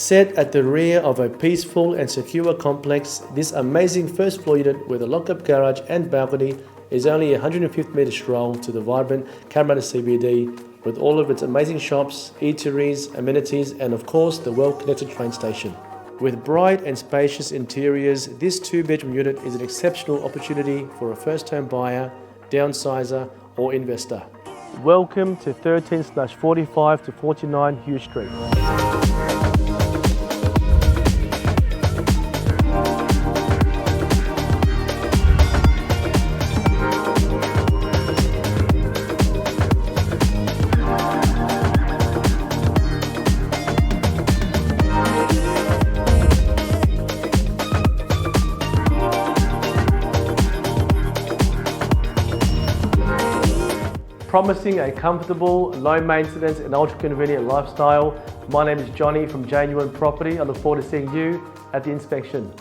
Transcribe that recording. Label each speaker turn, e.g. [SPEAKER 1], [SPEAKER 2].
[SPEAKER 1] Set at the rear of a peaceful and secure complex, this amazing first floor unit with a lock-up garage and balcony is only a 150-metre stroll to the vibrant Cabramatta CBD with all of its amazing shops, eateries, amenities and of course the well-connected train station. With bright and spacious interiors, this 2-bedroom unit is an exceptional opportunity for a first-home buyer, downsizer or investor. Welcome to 13/45 to 49 Hugh Street. Promising a comfortable, low maintenance and ultra convenient lifestyle. My name is Johnny from Genuine Property. I look forward to seeing you at the inspection.